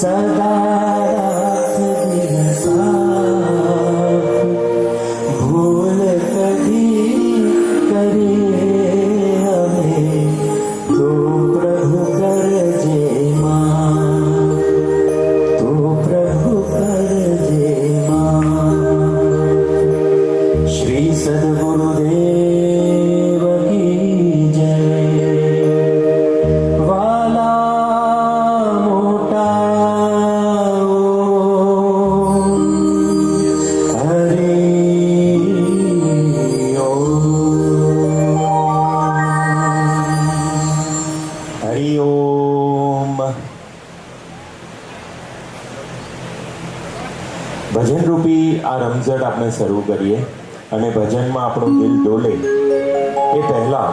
સદા રાખજે સાથ, ભૂલ કદી કરીએ અમે તો પ્રભુ કરજે માફ, તો પ્રભુ કરજે માફ. શ્રી સદગુરુદેવ કી જય. વાલા મોટાઓ, હરિ ઓમ. હરિ ઓમ. ભજન રૂપી આ રમઝટ આપણે શરૂ કરીએ અને ભજનમાં આપણું દિલ ડોલે એ પહેલા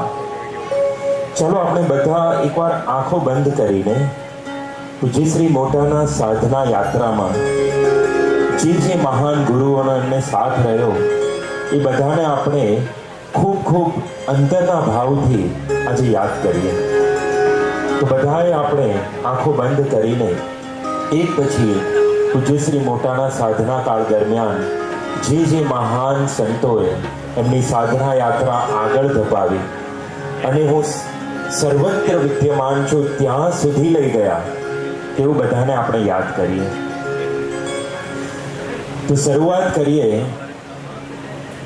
ચલો આપણે બધા એકવાર આંખો બંધ કરીને પૂજ્ય શ્રી મોટાના સાધના યાત્રામાં જે મહાન ગુરુઓનો એમને સાથ રહ્યો એ બધાને આપણે ખૂબ ખૂબ અંતરના ભાવથી આજે યાદ કરીએ. તો બધાએ આપણે આંખો બંધ કરીને એક પછી પૂજ્ય શ્રી મોટાના સાધના કાળ દરમિયાન જે મહાન સંતોએ એમની સાધના યાત્રા આગળ ધપાવી અને હું સર્વત્ર વિદ્યમાન છું ત્યાં સુધી લઈ ગયા તેવું બધાને આપણે યાદ કરીએ. તો શરૂઆત કરીએ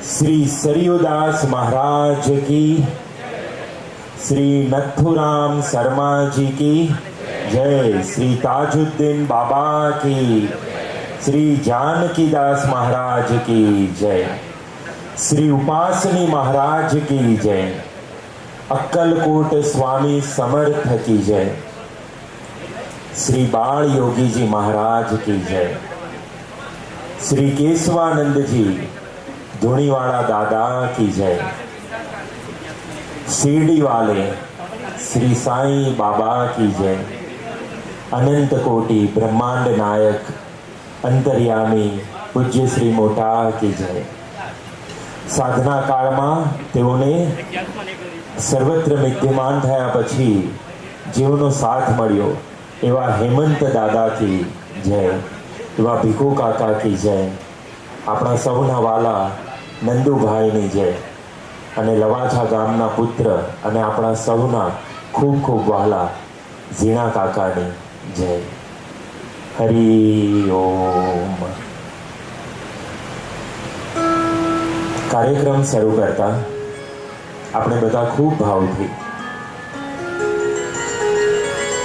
શ્રી સરયુદાસ મહારાજ કી, શ્રી નથુરામ શર્માજી કી જય, શ્રી તાजुद्दीन बाबा की, श्री जानकीदास महाराज की जय, श्री उपासनी महाराज की जय, अक्कलकोट स्वामी समर्थ की जय, श्री बाल योगी जी महाराज की जय, श्री केशवानंद जी धुनीवाड़ा दादा की जय, शिरडी वाले श्री साईं बाबा की जय, अनंत कोटि ब्रह्मांड नायक अंतर्यामी पूज्य श्री मोटा की जय. साधना काळમાં તેઓને સર્વત્ર વિદ્યમાન થયા પછી જેઓનો સાથ મળ્યો એવા હેમંત દાદા કી જય, એવા ભીખુ કાકા કી જય, આપણા સૌના વાલા નંદુભાઈની જય અને લવાછા ગામના પુત્ર અને આપણા સૌના ખૂબ ખૂબ વાલા ઝીણા કાકાની જય. હરિ ઓમ. કાર્યક્રમ શરૂ કરતા આપણે બધા ખૂબ ભાવથી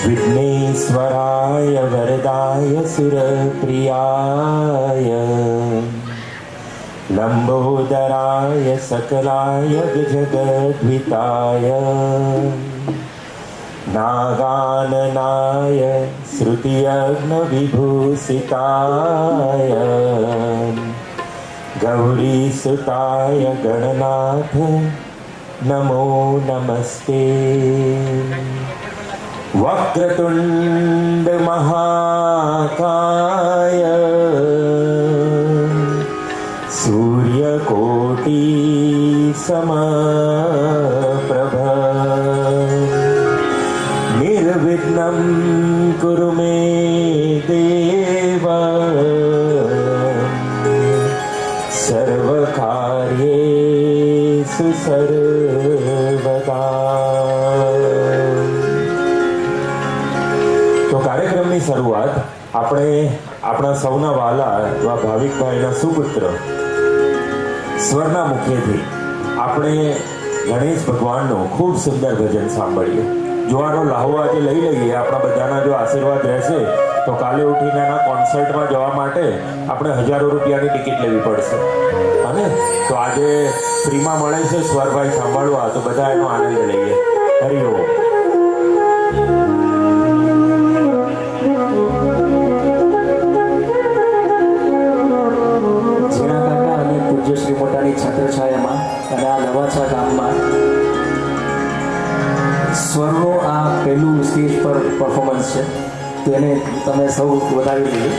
વિઘ્નેશ્વરાય વરદાય સુરપ્રિયાય લંબોદરાય સકલાય જગદ્વિતાય नागाननाय श्रुतियज्ञविभूषिताय गौरीसुताय गणनाथ नमो नमस्ते. वक्रतुंड महाकाय सूर्यकोटि समप्रभ निर्विघ्नं कुरु मे देव सर्वकार्येषु सर्वदा. તો કાર્યક્રમની શરૂઆત આપણે આપણા સૌના વાલા એવા ભાવિકભાઈના સુપુત્ર સ્વરના મુખેથી આપણે ગણેશ ભગવાનનું ખૂબ સુંદર ભજન સાંભળીએ. જોવાનો લાહો આજે લઈ લઈએ. આપણા બધાના જો આશીર્વાદ રહેશે તો કાલે ઉઠીને એના કોન્સર્ટમાં જવા માટે આપણે હજારો રૂપિયાની ટિકિટ લેવી પડશે. અને તો આજે ફ્રીમાં મળે છે સ્વરભાઈ સાંભળવા, તો બધા એનો આનંદ લઈએ. હરિ ઓમ. ઝીણા કાકા અને પૂજ્ય શ્રી મોટાની છત્રછાયામાં અને આ લવાછા ગામમાં સ્વરનો આ પહેલું સ્ટેજ પર પરફોર્મન્સ છે, તો એને તમે સૌ વધાવી લઈએ.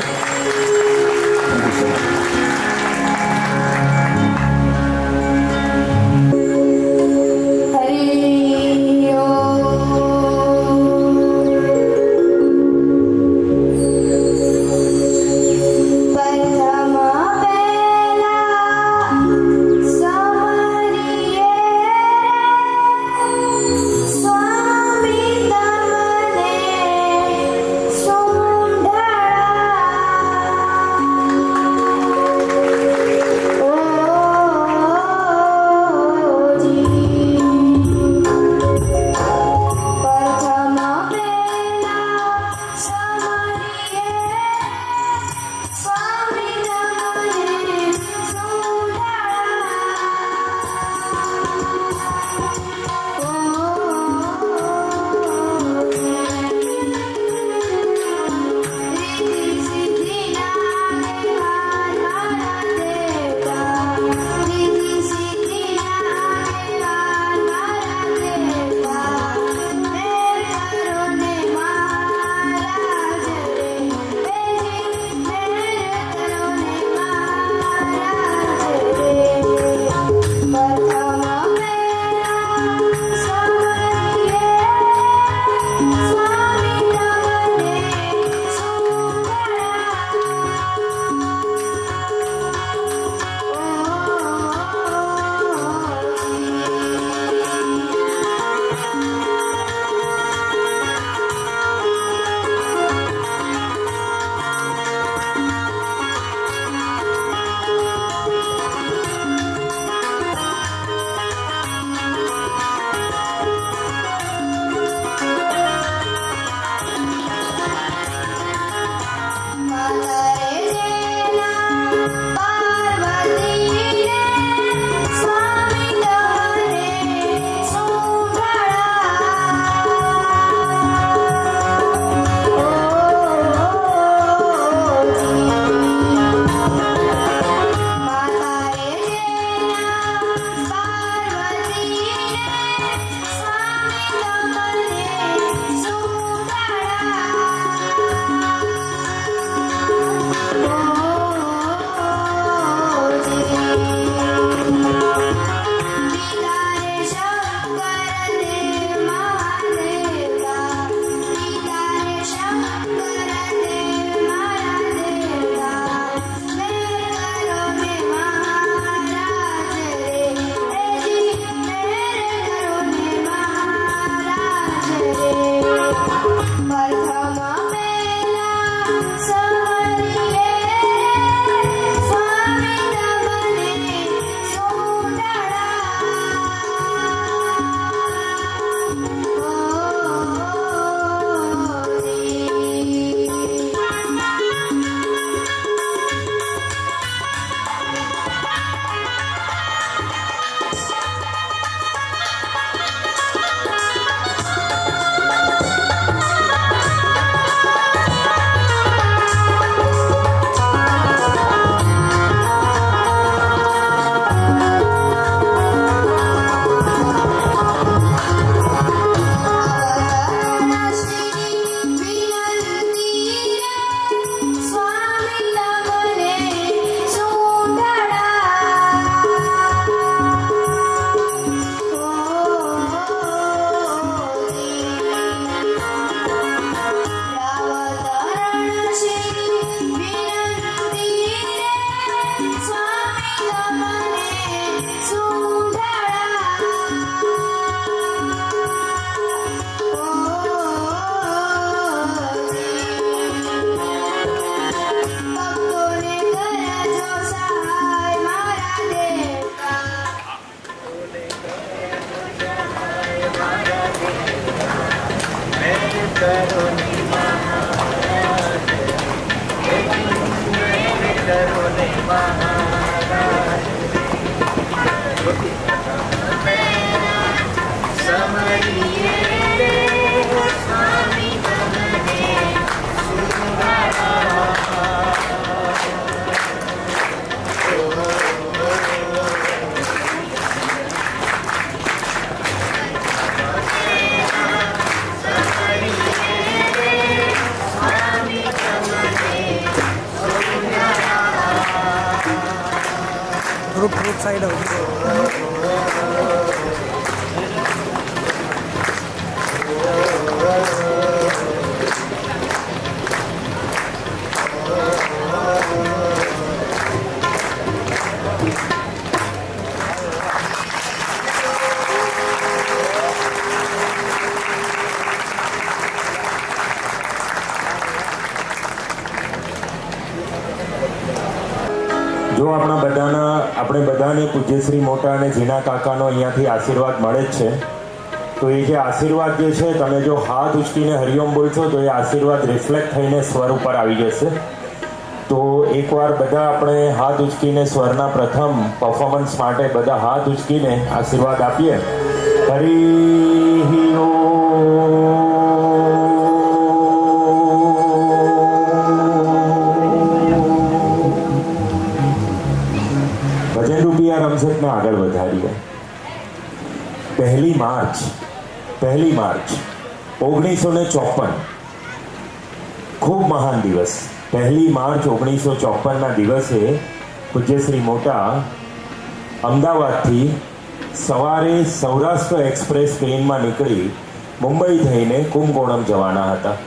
સાઈડ જો આપણે બધાને પૂજ્યશ્રી મોટા અને ઝીણા કાકાનો અહીંયાથી આશીર્વાદ મળે જ છે. તો એ જે આશીર્વાદ જે છે, તમે જો હાથ ઉચકીને હરિઓમ બોલશો તો એ આશીર્વાદ રિફ્લેક્ટ થઈને સ્વર ઉપર આવી જશે. તો એકવાર બધા આપણે હાથ ઉચકીને સ્વરના પ્રથમ પરફોર્મન્સ માટે બધા હાથ ઉચકીને આશીર્વાદ આપીએ. હરિ ઓમ. ભજનરૂપી આ રમઝટને આગળ વધારીએ. 1 માર્ચ 1954 ખૂબ મહાન દિવસ. 1 માર્ચ 1954ના દિવસે પૂજ્યશ્રી મોટા અમદાવાદથી સવારે સૌરાષ્ટ્ર એક્સપ્રેસ ટ્રેનમાં નીકળી મુંબઈ થઈને કુંભકોણમ જવાના હતા.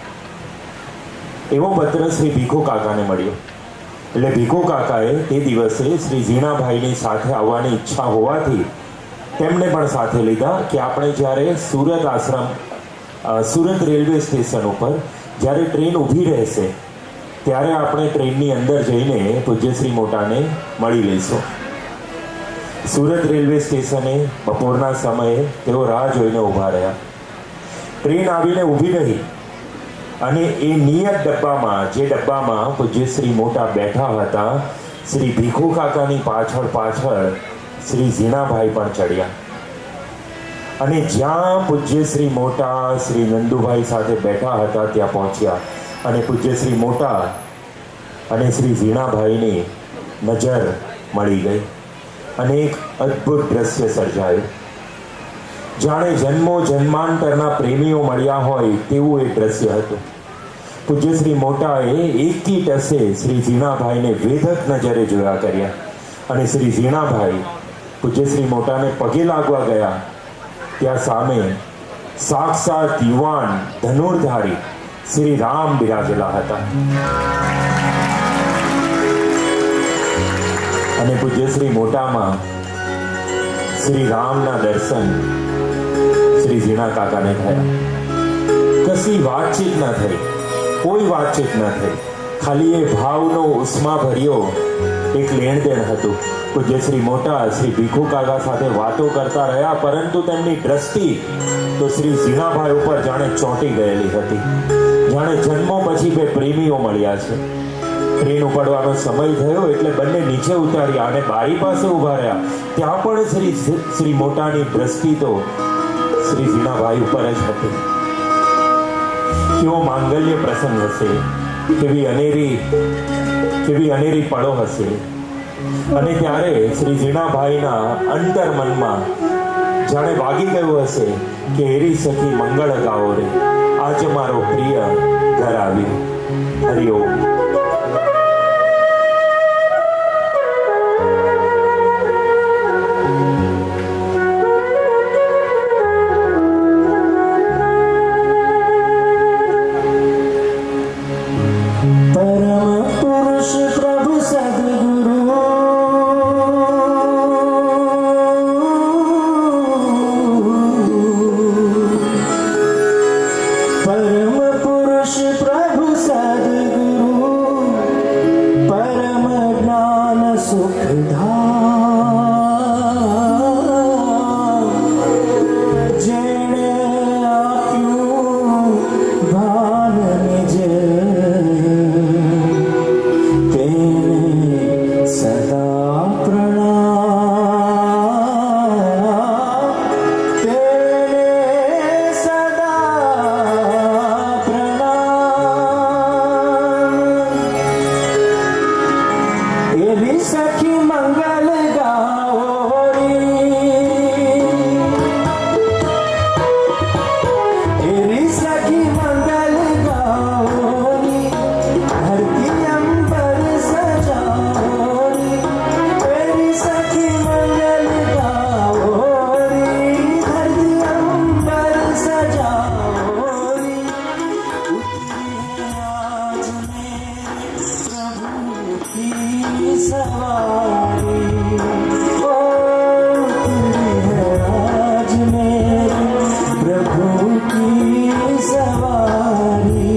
એવો પત્ર શ્રી ભીખુ કાકાને મળ્યો. એટલે ભીખુ કાકાએ તે દિવસે શ્રી ઝીણાભાઈની સાથે આવવાની ઈચ્છા હોવાથી તેમને પણ સાથે લીધા કે આપણે જ્યારે સુરત રેલવે સ્ટેશન ઉપર જ્યારે ટ્રેન ઊભી રહેશે ત્યારે આપણે ટ્રેનની અંદર જઈને પૂજ્યશ્રી મોટાને મળી લઈશું. સુરત રેલવે સ્ટેશને બપોરના સમયે તેઓ રાહ જોઈને ઊભા રહ્યા. ટ્રેન આવીને ઊભી રહી અને એ નિયત ડબ્બામાં, જે ડબ્બામાં પૂજ્યશ્રી મોટા બેઠા હતા, શ્રી ભીખુ કાકાની પાછળ શ્રી ઝીણાભાઈ પણ ચડ્યા. અને જ્યાં પૂજ્યશ્રી મોટા શ્રી નંદુભાઈ સાથે બેઠા હતા ત્યાં પહોંચ્યા. અને પૂજ્યશ્રી મોટા અને શ્રી ઝીણાભાઈની નજર મળી ગઈ અને એક અદ્ભુત દ્રશ્ય સર્જાયું. જાણે જન્મો જન્માંતરના પ્રેમીઓ મળ્યા હોય તેવું એ દ્રશ્ય હતું. પૂજ્યશ્રી મોટાએ એકી ટસે શ્રી ઝીણાભાઈને વેધક નજરે જોયા કર્યા. અને શ્રી ઝીણાભાઈ પૂજ્યશ્રી મોટાને પગે લાગવા ગયા ત્યાં સામે સાક્ષાત યુવાન ધનુર્ધારી શ્રી રામ બિરાજેલા હતા. અને પૂજ્યશ્રી મોટામાં શ્રી રામના દર્શન શ્રી ઝીણા કાકાને થયા. કશી વાતચીત ન થઈ, કોઈ વાતચીત ન થઈ, ખાલી એ ભાવનો ઉષ્મા ભર્યો એક લેણદેણ હતું. પૂજ્યશ્રી મોટા શ્રી ભીખુ કાકા સાથે વાતો કરતા રહ્યા, પરંતુ તેમની દ્રષ્ટિ તો શ્રી ઝીણાભાઈ ઉપર જાણે ચોંટી ગયેલી હતી. જાણે જન્મો પછી બે પ્રેમીઓ મળ્યા છે. ટ્રેન ઉપડવાનો સમય થયો એટલે બંને નીચે ઉતાર્યા અને બારી પાસે ઊભા રહ્યા. ત્યાં પણ શ્રી મોટાની દ્રષ્ટિ તો શ્રી ઝીણાભાઈ ઉપર જ હતી. કેવો માંગલ્ય પ્રસંગ હશે, કેવી અનેરી પળો હશે. અને ત્યારે શ્રી ઝીણાભાઈના અંતર્મનમાં જાણે વાગી ગયું હશે કે એરી સખી મંગળ ગાઓ રે, આજ મારો પ્રિય ઘર આવ્યું. હરિઓમ. परम पुरुष प्रभु सद्गुरु की सवारी ओ तेरी है आज मेरी प्रभु की सवारी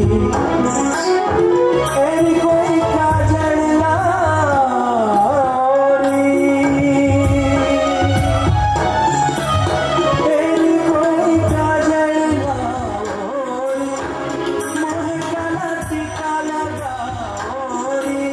एरी कोई काजल लारी एरी कोई काजल लारी मोहे काला टीका लगाओरी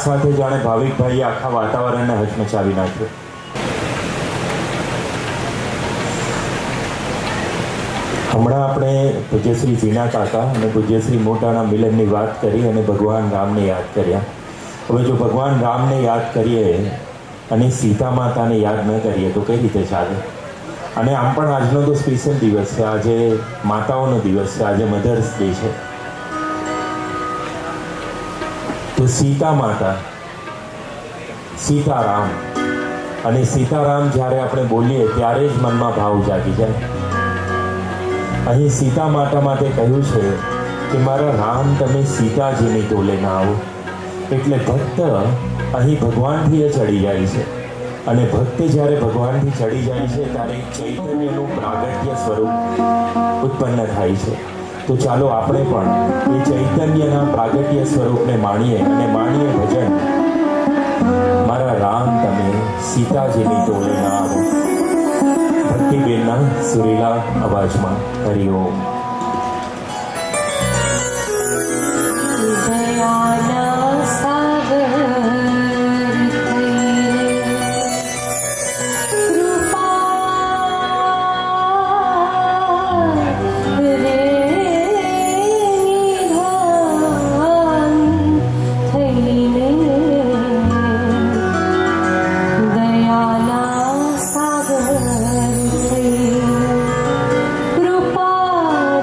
સાથે જાણે ભાવિકભાઈએ આખા વાતાવરણને હચમચાવી નાખ્યું. હમણાં આપણે પૂજ્યશ્રી ઝીણા કાકા અને પૂજ્યશ્રી મોટાના મિલનની વાત કરી અને ભગવાન રામને યાદ કર્યા. હવે જો ભગવાન રામને યાદ કરીએ અને સીતા માતાને યાદ ન કરીએ તો કઈ રીતે ચાલે? અને આમ પણ આજનો તો સ્પેશિયલ દિવસ છે, આજે માતાઓનો દિવસ છે, આજે મધર્સ ડે છે. તો સીતા માતા, સીતારામ, અને સીતારામ જ્યારે આપણે બોલીએ ત્યારે જ મનમાં ભાવ જાગી જાય. અહીં સીતા માતા માટે કહ્યું છે કે મારા રામ તમે સીતાજીની ટોલે ના આવો. એટલે ભક્ત અહીં ભગવાનથી એ ચડી જાય છે, અને ભક્ત જ્યારે ભગવાનથી ચડી જાય છે ત્યારે ચૈતન્યનું પ્રાગટ્ય સ્વરૂપ ઉત્પન્ન થાય છે. તો ચાલો આપણે પણ એ ચૈતન્યના પ્રાગટ્ય સ્વરૂપને માણીએ અને માણીએ ભજન મારા રામ તમે સીતાજીની ટોલે ના આવો. ભક્તિબેનના સુરીલા અવાજમાં. હરિઓમ. કૃપા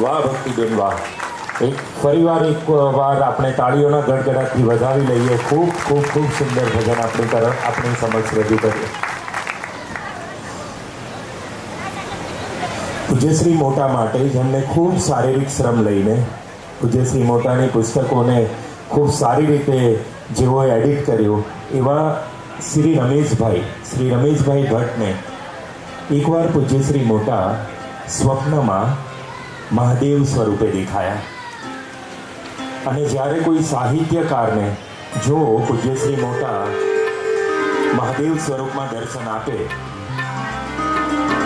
વાહ ભક્તિબેન વાહ. એક વાર આપણે તાળીઓના ગડગડાટથી વધાવી લઈએ. ખૂબ ખૂબ ખૂબ સુંદર ભજન આપણી સમક્ષ રજૂ કરીએ. પૂજ્યશ્રી મોટા માટે જેમને ખૂબ શારીરિક શ્રમ લઈને પૂજ્યશ્રી મોટાની પુસ્તકોને ખૂબ સારી રીતે જેઓએ એડિટ કર્યું એવા શ્રી રમેશભાઈ ભટ્ટને એકવાર પૂજ્યશ્રી મોટા સ્વપ્નમાં મહાદેવ સ્વરૂપે દેખાયા. અને જ્યારે કોઈ સાહિત્યકારને જો પૂજ્યશ્રી મોટા મહાદેવ સ્વરૂપમાં દર્શન આપે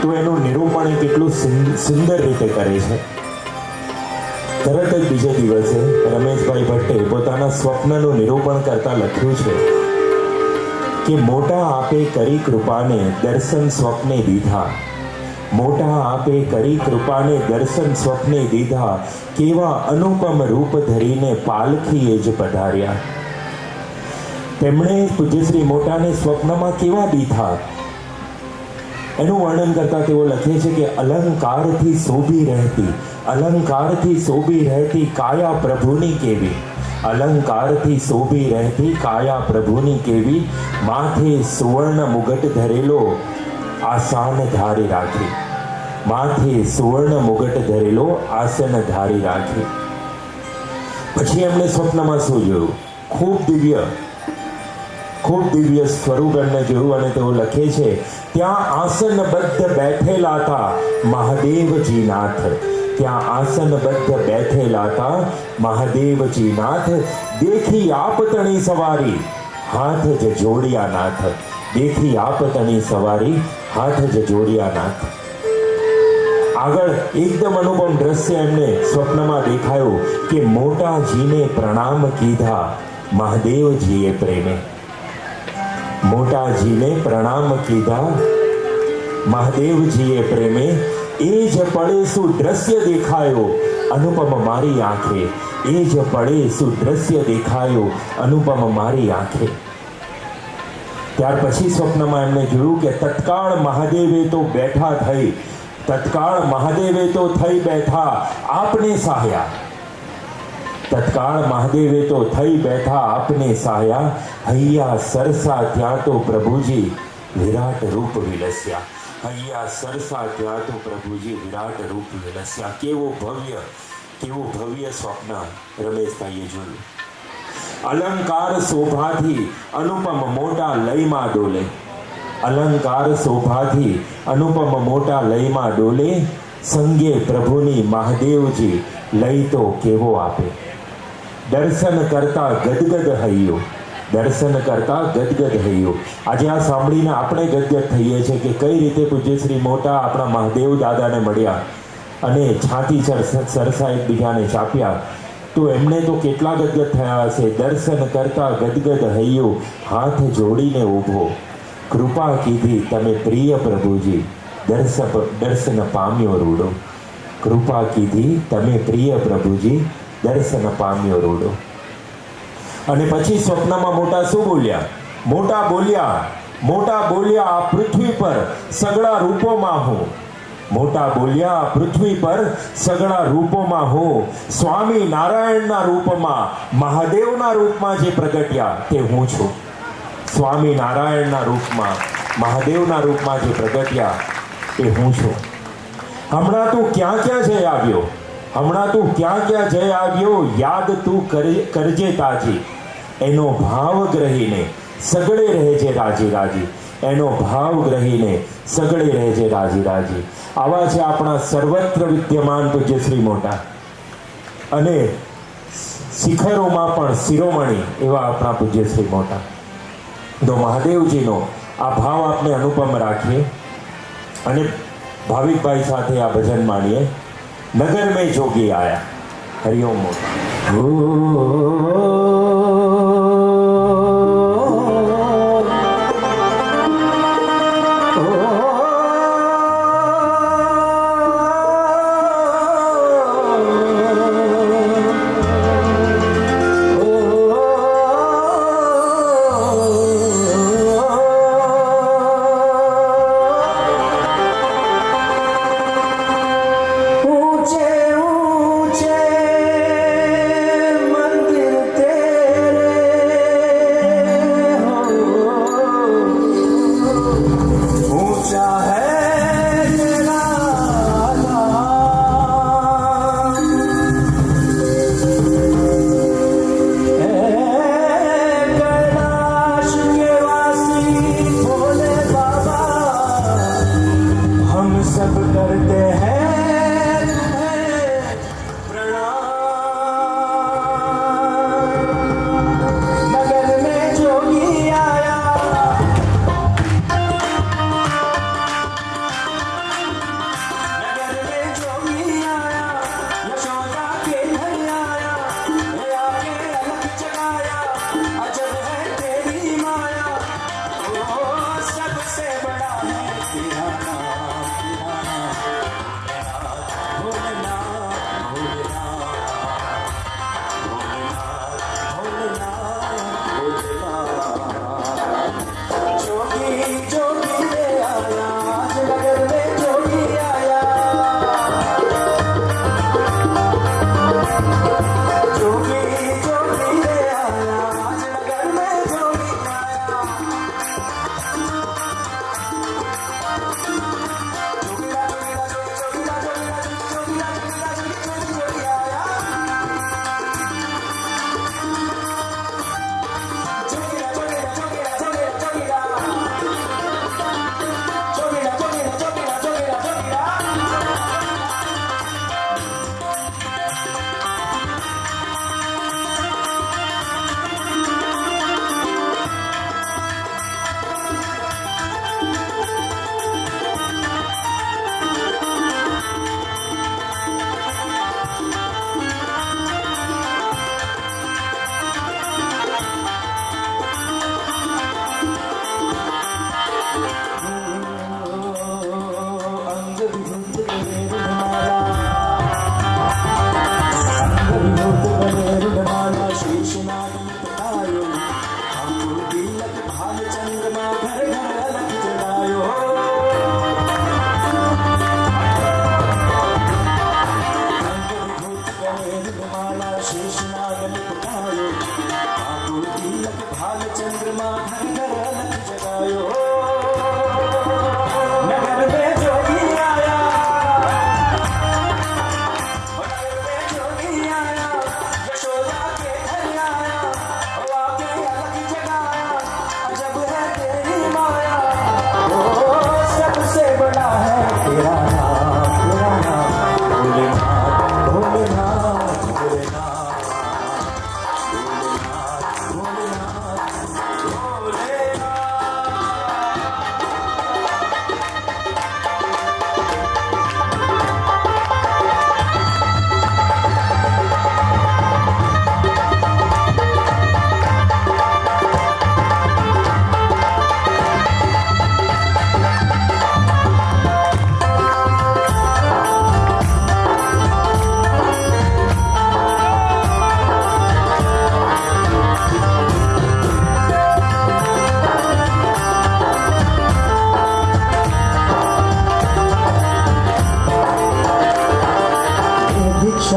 તો એનું નિરૂપણ એ કેટલું સુંદર રીતે કરે છે. તરત જ બીજે દિવસે રમેશભાઈ ભટ્ટે પોતાના સ્વપ્નનું નિરૂપણ કરતા લખ્યું છે કે મોટા આપે કરી કૃપાને દર્શન સ્વપ્ને દીધા. મોટા આપે કરી કૃપાને દર્શન સ્વપ્ને દીધા. કેવા અનુપમ રૂપ ધરીને પાલખીએ જ પધાર્યા. તેમણે પૂજ્યશ્રી મોટાને સ્વપ્નમાં કેવા દીધા એનું વર્ણન કરતા તેઓ લખે છે કે અલંકારથી શોભી રહેતી કાયા પ્રભુની કેવી. અલંકારથી શોભી રહેતી કાયા પ્રભુની કેવી. માથે સુવર્ણ મુગટ ધરેલો આસન ધારી રાખી. માથે સુવર્ણ મુગટ ધરેલો આસન ધારી રાખી. પછી એમણે સ્વપ્નમાં શું જોયું? ખૂબ દિવ્ય સ્વરૂપ એમને જોયું અને તેઓ લખે છે ત્યાં આસનબદ્ધ બેઠેલા હતા મહાદેવજી નાથ. ત્યાં આસનબદ્ધ બેઠેલા હતા મહાદેવજી નાથ. દેખી આપ તણી સવારી હાથ જ જોડિયા નાથ. દેખી આપ તણી સવારી હાથ જ જોડિયા નાથ. આગળ એકદમ અનુપમ દ્રશ્ય એમને સ્વપ્નમાં દેખાયું કે મોટાજીને પ્રણામ કીધા મહાદેવજીએ પ્રેમે. મોટાજીને પ્રણામ કીધા મહાદેવજીએ પ્રેમે. એ જ પડે શું દ્રશ્ય દેખાયો અનુપમ મારી આંખે. એ જ પડે શું દ્રશ્ય દેખાયો અનુપમ મારી આંખે. ત્યાર પછી સ્વપ્નમાં એમને જોયું કે તત્કાળ મહાદેવે તો થઈ બેઠા આપને સહાયા. તત્કાળ મહાદેવે તો થઈ બેઠા આપને સહાયા. હૈયા સરસા ત્યાં તો પ્રભુજી વિરાટ રૂપ વિલસ્યા. હૈયા સરસા ત્યાં તો પ્રભુજી વિરાટ રૂપ વિલસ્યા. કેવું ભવ્ય સ્વપ્ન રમેશભાઈએ જોયું. અલંકાર શોભાથી અનુપમ મોટા લયમાં ડોલે. અલંકાર શોભાથી અનુપમ મોટા લયમાં ડોલે. સંગે પ્રભુની મહાદેવજી લય તો કેવો આપે. દર્શન કરતા ગદગદ હૈયો. આજે આ સાંભળીને આપણે ગદગદ થઈએ છીએ કે કઈ રીતે પૂજ્યશ્રી મોટા આપણા મહાદેવ દાદાને મળ્યા અને છાતી સરસા એકબીજાને ચાપ્યા તો એમને તો કેટલા ગદગદ થયા હશે. દર્શન કરતા ગદગદ હૈયો હાથ જોડીને ઊભો. કૃપા કીધી તમે પ્રિય પ્રભુજી દર્શન પામ્યો રૂડો. કૃપા કીધી તમે પ્રિય પ્રભુજી દર્શન પામ્યો રૂડો. અને પછી સ્વપ્નમાં મોટા શું બોલ્યા? મોટા બોલ્યા આ પૃથ્વી પર સગળા રૂપોમાં હું. મોટા બોલ્યા પૃથ્વી પર સગળા રૂપોમાં હું. સ્વામી નારાયણના રૂપમાં મહાદેવના રૂપમાં જે પ્રગટ્યા તે હું છું. સ્વામી નારાયણના રૂપમાં મહાદેવના રૂપમાં જે પ્રગટ્યા એ હું છું. હમણાં તું ક્યાં જઈ આવ્યો યાદ તું કરજે તાજી. એનો ભાવ ગ્રહીને સગળે રહેજે રાજી. એનો ભાવ ગ્રહીને સગળે રહેજે રાજી. આવા છે આપણા સર્વત્ર વિદ્યમાન પૂજ્યશ્રી મોટા અને શિખરોમાં પણ શિરોમણી એવા આપણા પૂજ્યશ્રી મોટા. તો મહાદેવજીનો આ ભાવ આપણે અનુપમ રાખીએ અને ભાવિકભાઈ સાથે આ ભજન માણીએ. નગર મેં જોગી આયા. હરિઓમ મોટા. ऊंचे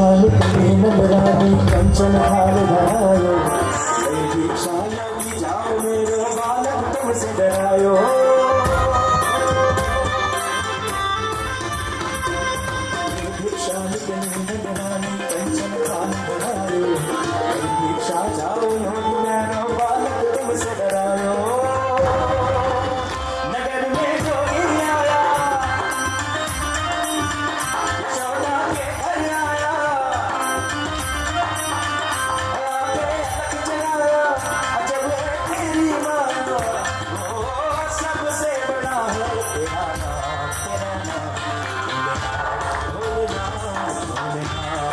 शाल कली नंदरानी कंचन हार धरायो कई भिक्षा लगी जाओ मेरो बालक तुमसे डरायो शाल कली नंदरानी कंचन हार धरायो कई भिक्षा जाओ मेरो बालक तुमसे डरायो नगर में जोगी आया यशोदा के घर आया आके अलग जलाया अजब है तेरी माया ओ सबसे बड़ा है तेरा नाम भोलेनाथ भोलेनाथ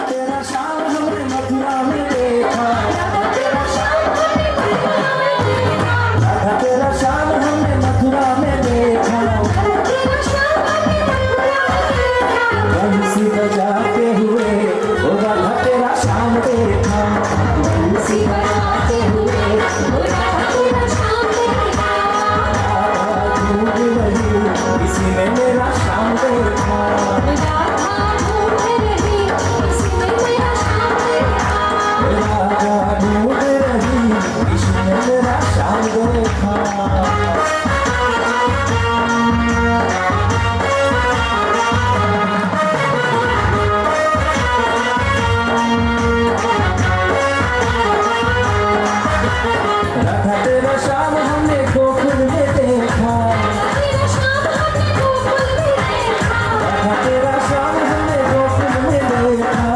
तेरा शाम हमने मथुरा में देखा, राधा तेरा शाम हमने मथुरा में देखा, बंसी बजाते हुए ओ राधा तेरा शाम देखा, बंसी बजाते हुए वो राधा तेरा शाम देखा, राधा ढूंढ रही इसी ने मेरा शाम देखा, राधा ढूंढ रही इसने मेरा शाम देखा, राधा ढूंढ रही इसी ने मेरा शाम देखा। राधा तेरा शाम हमने गोकुल में देखा, तेरा शाम हमने गोकुल में देखा, राधा तेरा शाम हमने गोकुल में देखा,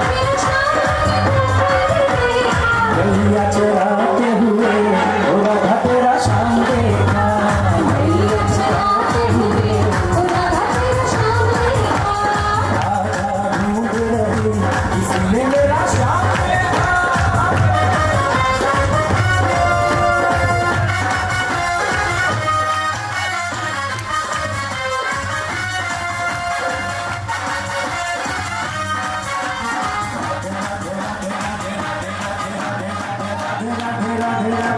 तेरा शाम हमने गोकुल में देखा, गैया चराते हुए ओ राधा तेरा शाम देखा, मैया चराते हुए वो राधा तेरा शाम देखा, राधा ढूंढ रही इसने मेरा शाम देखा। राधे राधे राधे